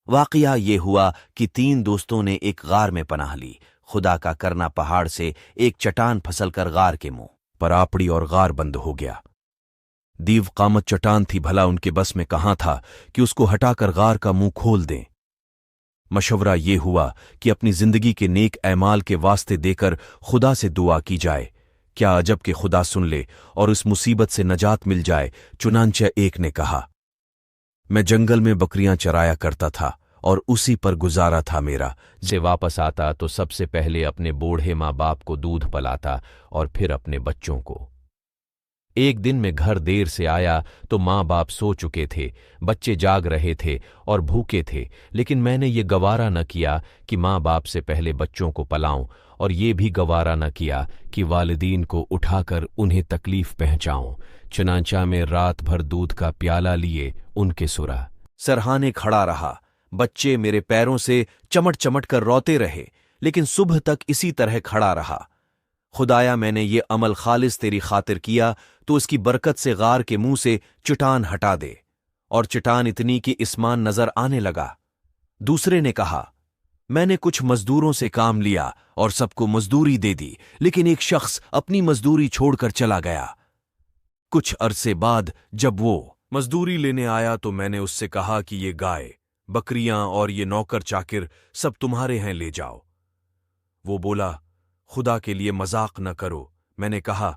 واقعہ یہ ہوا کہ 3 دوستوں نے ایک غار میں پناہ لی۔ خدا کا کرنا پہاڑ سے ایک چٹان پھسل کر غار کے منہ پر آ پڑی اور غار بند ہو گیا۔ دیو قامت چٹان تھی، بھلا ان کے بس میں کہاں تھا کہ اس کو ہٹا کر غار کا منہ کھول دیں۔ مشورہ یہ ہوا کہ اپنی زندگی کے نیک اعمال کے واسطے دے کر خدا سے دعا کی جائے، کیا عجب کہ خدا سن لے اور اس مصیبت سے نجات مل جائے۔ چنانچہ ایک نے کہا، میں جنگل میں بکریاں چرایا کرتا تھا اور اسی پر گزارا تھا میرا۔ سے واپس آتا تو سب سے پہلے اپنے بوڑھے ماں باپ کو دودھ پلاتا اور پھر اپنے بچوں کو۔ ایک دن میں گھر دیر سے آیا تو ماں باپ سو چکے تھے، بچے جاگ رہے تھے اور بھوکے تھے، لیکن میں نے یہ گوارا نہ کیا کہ ماں باپ سے پہلے بچوں کو پلاؤں، اور یہ بھی گوارا نہ کیا کہ والدین کو اٹھا کر انہیں تکلیف پہنچاؤں۔ چنانچہ میں رات بھر دودھ کا پیالہ لیے ان کے سرہانے کھڑا رہا۔ بچے میرے پیروں سے چمٹ چمٹ کر روتے رہے، لیکن صبح تک اسی طرح کھڑا رہا۔ خدایا، میں نے یہ عمل خالص تیری خاطر کیا تو اس کی برکت سے غار کے منہ سے چٹان ہٹا دے۔ اور چٹان اتنی کہ اسمان نظر آنے لگا۔ دوسرے نے کہا، میں نے کچھ مزدوروں سے کام لیا اور سب کو مزدوری دے دی، لیکن ایک شخص اپنی مزدوری چھوڑ کر چلا گیا۔ کچھ عرصے بعد جب وہ مزدوری لینے آیا تو میں نے اس سے کہا کہ یہ گائے، بکریاں اور یہ نوکر چاکر سب تمہارے ہیں، لے جاؤ۔ وہ بولا، خدا کے لیے مذاق نہ کرو۔ میں نے کہا،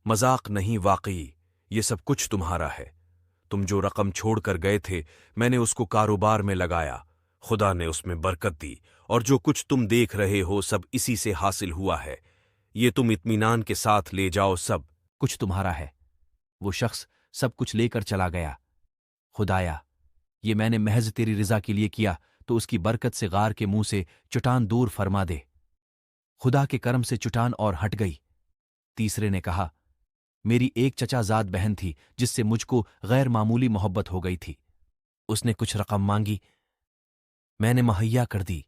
مذاق نہیں، واقعی یہ سب کچھ تمہارا ہے۔ تم جو رقم چھوڑ کر گئے تھے میں نے اس کو کاروبار میں لگایا، خدا نے اس میں برکت دی، اور جو کچھ تم دیکھ رہے ہو سب اسی سے حاصل ہوا ہے۔ یہ تم اطمینان کے ساتھ لے جاؤ، سب کچھ تمہارا ہے۔ وہ شخص سب کچھ لے کر چلا گیا۔ خدایا، یہ میں نے محض تیری رضا کے لیے کیا تو اس کی برکت سے غار کے منہ سے چٹان دور فرما دے۔ خدا کے کرم سے چٹان اور ہٹ گئی۔ تیسرے نے کہا، میری ایک چچا زاد بہن تھی جس سے مجھ کو غیر معمولی محبت ہو گئی تھی۔ اس نے کچھ رقم مانگی، میں نے مہیا کر دی،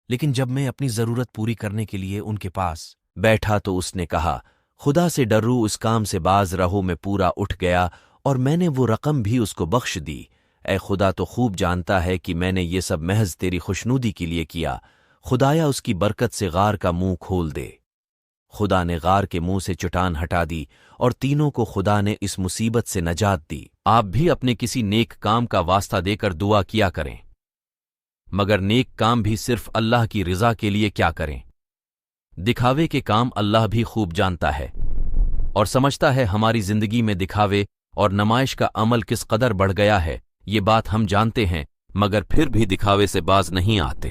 لیکن جب میں اپنی ضرورت پوری کرنے کے لیے ان کے پاس بیٹھا تو اس نے کہا، خدا سے ڈرو، اس کام سے باز رہو۔ میں پورا اٹھ گیا اور میں نے وہ رقم بھی اس کو بخش دی۔ اے خدا تو خوب جانتا ہے کہ میں نے یہ سب محض تیری خوشنودی کے لیے کیا۔ خدایا، اس کی برکت سے غار کا منہ کھول دے۔ خدا نے غار کے منہ سے چٹان ہٹا دی اور تینوں کو خدا نے اس مصیبت سے نجات دی۔ آپ بھی اپنے کسی نیک کام کا واسطہ دے کر دعا کیا کریں، مگر نیک کام بھی صرف اللہ کی رضا کے لیے کیا کریں۔ دکھاوے کے کام اللہ بھی خوب جانتا ہے اور سمجھتا ہے۔ ہماری زندگی میں دکھاوے اور نمائش کا عمل کس قدر بڑھ گیا ہے، یہ بات ہم جانتے ہیں، مگر پھر بھی دکھاوے سے باز نہیں آتے۔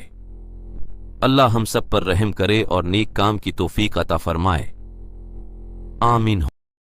اللہ ہم سب پر رحم کرے اور نیک کام کی توفیق عطا فرمائے، آمین۔